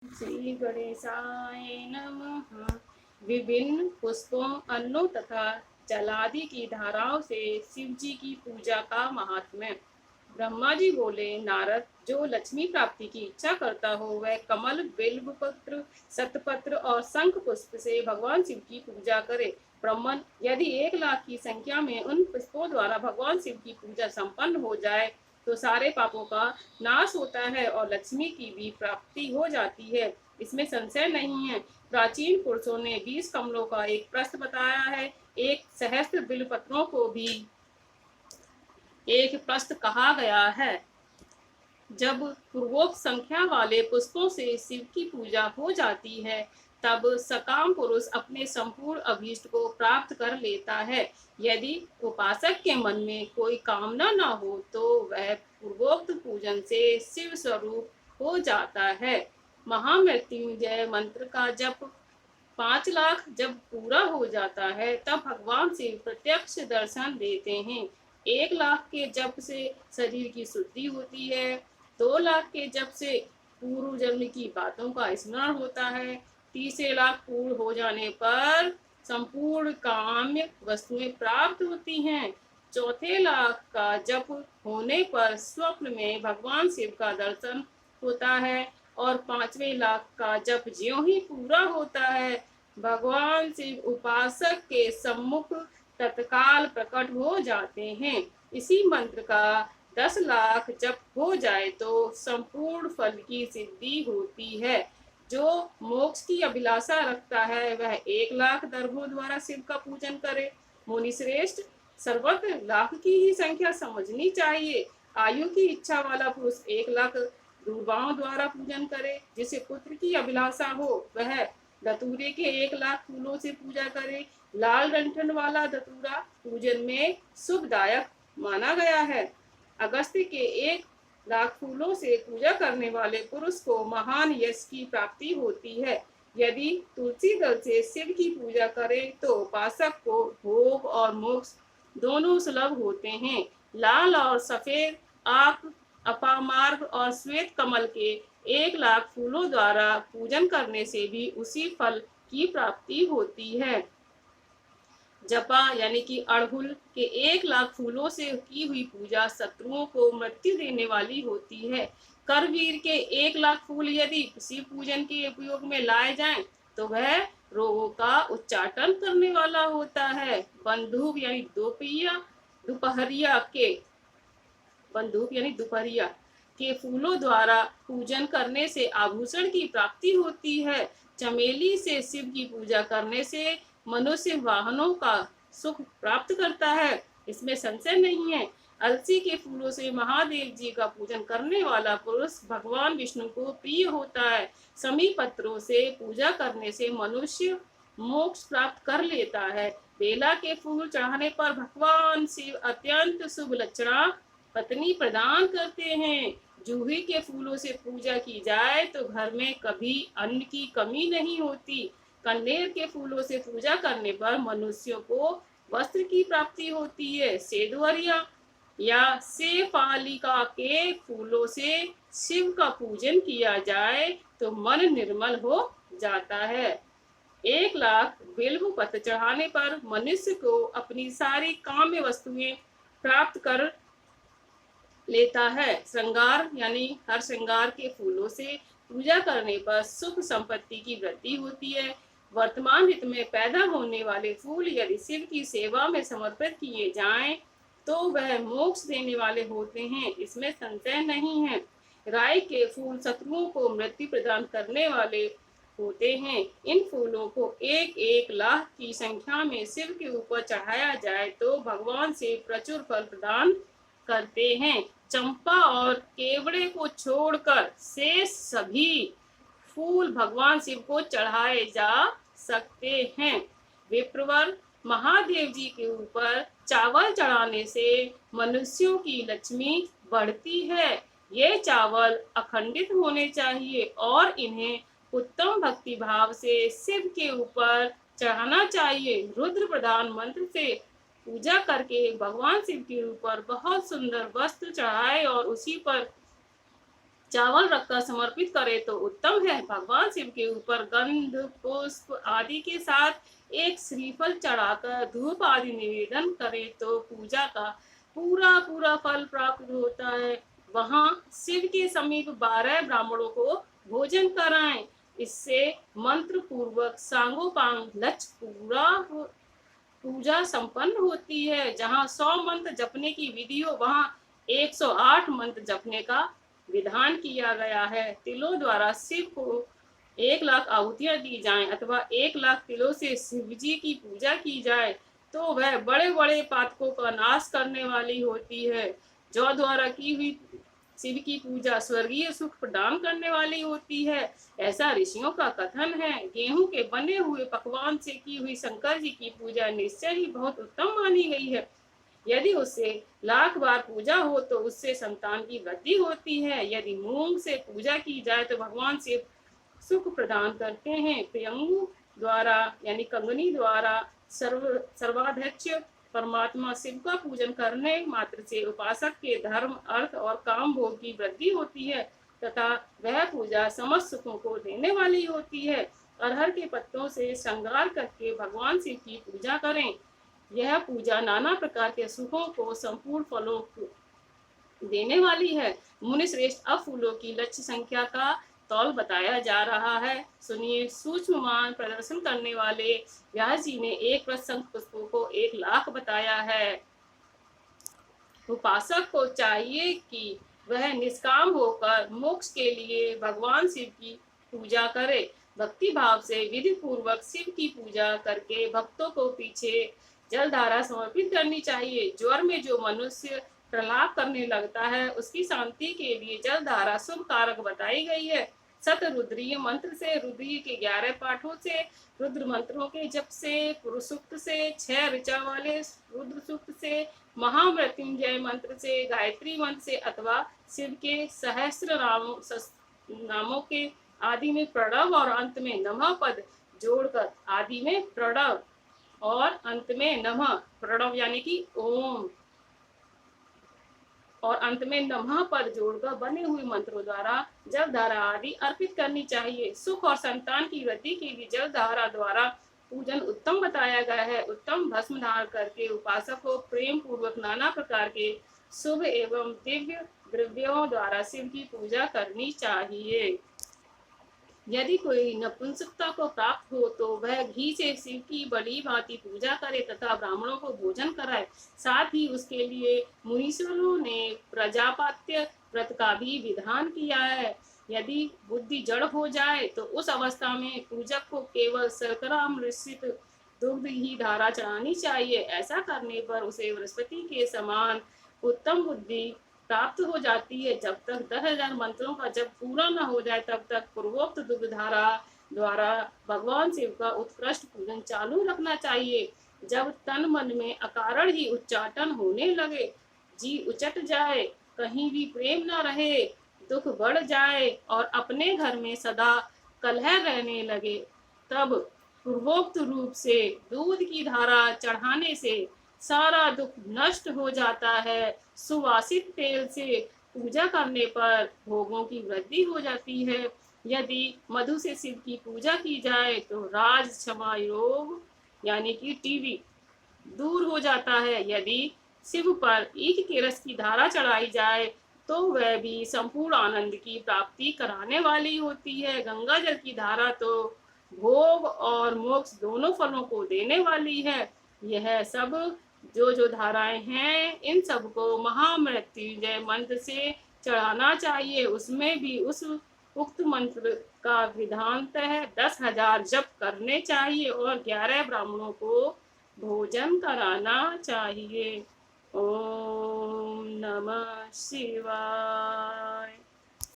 श्री गणेशाय नमः। विभिन्न पुष्पों, अन्नों तथा जलादि की धाराओं से शिव जी की पूजा का महात्म्य। ब्रह्मा जी बोले, नारद, जो लक्ष्मी प्राप्ति की इच्छा करता हो वह कमल, बिल्व पत्र, शतपत्र और शंख पुष्प से भगवान शिव की पूजा करे। ब्राह्मण, यदि 1 लाख की संख्या में उन पुष्पों द्वारा भगवान शिव की पूजा संपन्न हो जाए तो सारे पापों का नाश होता है और लक्ष्मी की भी प्राप्ति हो जाती है। इसमें संशय नहीं है। प्राचीन पुरुषों ने 20 कमलों का एक प्रस्थ बताया है। एक सहस्त्र बिल्वपत्रों को भी एक प्रस्थ कहा गया है। जब पूर्वोक्त संख्या वाले पुष्पों से शिव की पूजा हो जाती है तब सकाम पुरुष अपने संपूर्ण अभीष्ट को प्राप्त कर लेता है। यदि उपासक के मन में कोई कामना न हो तो वह पूर्वोक्त पूजन से शिव स्वरूप हो जाता है। महामृत्युंजय मंत्र का जप 5 लाख जब पूरा हो जाता है तब भगवान शिव प्रत्यक्ष दर्शन देते हैं। 1 लाख के जप से शरीर की शुद्धि होती है। 2 लाख के जप से पूर्व जन्म की बातों का स्मरण होता है। तीसरे लाख पूर्ण हो जाने पर संपूर्ण काम्य वस्तुएं प्राप्त होती हैं। चौथे लाख का जप होने पर स्वप्न में भगवान शिव का दर्शन होता है और 5वें लाख का जप ज्यों ही पूरा होता है भगवान शिव उपासक के सम्मुख तत्काल प्रकट हो जाते हैं। इसी मंत्र का 10 लाख जप हो जाए तो संपूर्ण फल की सिद्धि होती है। जो मोक्ष की अभिलाषा रखता है वह 1 लाख दर्भों द्वारा शिव का पूजन करे। मुनि श्रेष्ठ, सर्वत्र लाख की ही संख्या समझनी चाहिए। आयु की इच्छा वाला पुरुष 1 लाख दूर्वाओं द्वारा पूजन करे। जिसे पुत्र की अभिलाषा हो वह धतूरे के 1 लाख फूलों से पूजा करे। लाल डंठल वाला धतूरा पूजन में शुभदायक माना गया है। अगस्त्य के 1 लाख फूलों से पूजा करने वाले पुरुष को महान यश की प्राप्ति होती है। यदि तुलसी दल से शिव की पूजा करे तो उपासक को भोग और मोक्ष दोनों सुलभ होते हैं। लाल और सफेद आक, अपामार्ग और श्वेत कमल के 1 लाख फूलों द्वारा पूजन करने से भी उसी फल की प्राप्ति होती है। जपा यानी कि अड़हुल के 1 लाख फूलों से की हुई पूजा शत्रुओं को मृत्यु देने वाली होती है। करवीर के 1 लाख फूल यदि शिव पूजन के उपयोग में लाए जाएं तो वह रोगों का उच्चाटन करने वाला होता है। बंदूक यानी दोपहरिया के फूलों द्वारा पूजन करने से आभूषण की प्राप्ति होती है। चमेली से शिव की पूजा करने से मनुष्य वाहनों का सुख प्राप्त करता है। इसमें संशय नहीं है। अलसी के फूलों से महादेव जी का पूजन करने वाला पुरुष भगवान विष्णु को प्रिय होता है। समी पत्रों से पूजा करने से मनुष्य मोक्ष प्राप्त कर लेता है। बेला के फूल चढ़ाने पर भगवान शिव अत्यंत शुभ लक्षणा पत्नी प्रदान करते हैं। जूही के फूलों से पूजा की जाए तो घर में कभी अन्न की कमी नहीं होती। कन्नेर के फूलों से पूजा करने पर मनुष्यों को वस्त्र की प्राप्ति होती है। सेदुवरिया या सेफालिका के फूलों से शिव का पूजन किया जाए तो मन निर्मल हो जाता है। 1 लाख बिल्व पत्र चढ़ाने पर मनुष्य को अपनी सारी काम्य वस्तुएं प्राप्त कर लेता है। श्रृंगार यानी हर श्रृंगार के फूलों से पूजा करने पर सुख संपत्ति की वृद्धि होती है। वर्तमान हित में पैदा होने वाले फूल यदि शिव की सेवा में समर्पित किए जाएं तो वह मोक्ष देने वाले होते हैं। इसमें संशय नहीं है। राई के फूल शत्रुओं को मृत्यु प्रदान करने वाले होते हैं। इन फूलों को 1-1 लाख की संख्या में शिव के ऊपर चढ़ाया जाए तो भगवान से प्रचुर फल प्रदान करते हैं। चंपा और केवड़े को छोड़कर शेष सभी फूल भगवान शिव को चढ़ाए जा सकते हैं। विप्रवर, महादेव जी के ऊपर चावल चढ़ाने से मनुष्यों की लक्ष्मी बढ़ती है। ये चावल अखंडित होने चाहिए और इन्हें उत्तम भक्ति भाव से शिव के ऊपर चढ़ाना चाहिए। रुद्र प्रधान मंत्र से पूजा करके भगवान शिव के ऊपर बहुत सुंदर वस्त्र चढ़ाए और उसी पर चावल रखकर समर्पित करे तो उत्तम है। भगवान शिव के ऊपर गंध पुष्प आदि के साथ एक श्रीफल चढ़ाकर धूप आदि निवेदन करे तो पूजा का पूरा पूरा फल प्राप्त होता है। वहां शिव के समीप 12 ब्राह्मणों को भोजन कराएं। इससे मंत्र पूर्वक सांगोपांग लक्ष्य पूजा संपन्न होती है। जहाँ 100 मंत्र जपने की विधि हो, वहाँ 108 मंत्र जपने का विधान किया गया है। तिलों द्वारा शिव को 1 लाख आहुतियां दी जाएं अथवा 1 लाख तिलों से शिव जी की पूजा की जाए तो वह बड़े बड़े पातकों का नाश करने वाली होती है। जौ द्वारा की हुई शिव की पूजा स्वर्गीय सुख प्रदान करने वाली होती है, ऐसा ऋषियों का कथन है। गेहूं के बने हुए पकवान से की हुई शंकर जी की पूजा निश्चय ही बहुत उत्तम मानी गई है। यदि उससे 1 लाख बार पूजा हो तो उससे संतान की वृद्धि होती है। यदि मूंग से पूजा की जाए तो भगवान शिव सुख प्रदान करते हैं। प्रियंगु द्वारा यानी कंगनी द्वारा सर्वाध्यक्ष परमात्मा शिव का पूजन करने मात्र से उपासक के धर्म अर्थ और काम भोग की वृद्धि होती है तथा वह पूजा समस्त सुखों को देने वाली होती है। अरहर के पत्तों से श्रृंगार करके भगवान शिव की पूजा करें। यह पूजा नाना प्रकार के सुखों को संपूर्ण फलों देने वाली है। मुनि श्रेष्ठ अब फूलों की लक्ष्य संख्या का तौल बताया जा रहा है। सुनिए, सूक्ष्ममान प्रदर्शन करने वाले व्यास जी ने एक प्रसंग पुष्पों को 1 लाख बताया है। उपासक को चाहिए कि वह निष्काम होकर मोक्ष के लिए भगवान शिव की पूजा करे। भक्ति भाव से विधि पूर्वक शिव की पूजा करके भक्तों को पीछे जलधारा समर्पित करनी चाहिए। ज्वर में जो मनुष्य प्रलाप करने लगता है उसकी शांति के लिए जलधारा शुभ कारक बताई गई है। सत रुद्रीय मंत्र से, रुद्रीय के 11 पाठों से, रुद्र मंत्रों के जप से, पुरुष सूक्त से, 6 ऋचा वाले रुद्र सूक्त से, महामृत्युंजय मंत्र से, गायत्री मंत्र से अथवा शिव के सहस्त्र नामों के आदि में प्रणव और अंत में नमः पद जोड़कर, आदि में प्रणव और अंत में नमः, प्रणव यानी कि ओम और अंत में नमः पद जोड़कर बने हुए मंत्रों द्वारा जल धारा आदि अर्पित करनी चाहिए। सुख और संतान की वृद्धि के लिए जल धारा द्वारा पूजन उत्तम बताया गया है। उत्तम भस्म धारण करके उपासक को प्रेम पूर्वक नाना प्रकार के शुभ एवं दिव्य द्रव्यों द्वारा शिव की पूजा करनी चाहिए। यदि कोई नपुंसकता को प्राप्त हो तो वह घी से शिव की बड़ी भांति पूजा करे तथा ब्राह्मणों को भोजन कराए। साथ ही उसके लिए मुनीश्वरों ने प्रजापत्य व्रत का भी विधान किया है। यदि बुद्धि जड़ हो जाए तो उस अवस्था में पूजक को केवल शर्करा मिश्रित दुग्ध ही धारा चढ़ानी चाहिए। ऐसा करने पर उसे बृहस्पति के समान उत्तम बुद्धि प्राप्त हो जाती है। जब तक 10,000 मंत्रों का जब पूरा न हो जाए तब तक पूर्वोक्त दुग्धधारा द्वारा भगवान शिव का उत्कृष्ट पूजन चालू रखना चाहिए। जब तन मन में अकारण ही उच्चाटन होने लगे, जी उचट जाए, कहीं भी प्रेम न रहे, दुख बढ़ जाए और अपने घर में सदा कलह रहने लगे, तब पूर्वोक्त रूप से दूध की धारा चढ़ाने से सारा दुख नष्ट हो जाता है। सुवासित तेल से पूजा करने पर भोगों की वृद्धि हो जाती है। यदि मधु से शिव की पूजा की जाए तो राज क्षमा योग यानी कि टीवी दूर हो जाता है। यदि शिव पर ईख के रस की धारा चढ़ाई जाए तो वह भी संपूर्ण आनंद की प्राप्ति कराने वाली होती है। गंगा जल की धारा तो भोग और मोक्ष दोनों फलों को देने वाली है। यह सब जो धाराएं हैं इन सबको महामृत्युंजय मंत्र से चढ़ाना चाहिए। उसमें भी उस उक्त मंत्र का विधानतः 10,000 जप करने चाहिए और 11 ब्राह्मणों को भोजन कराना चाहिए। ओम नमः शिवाय।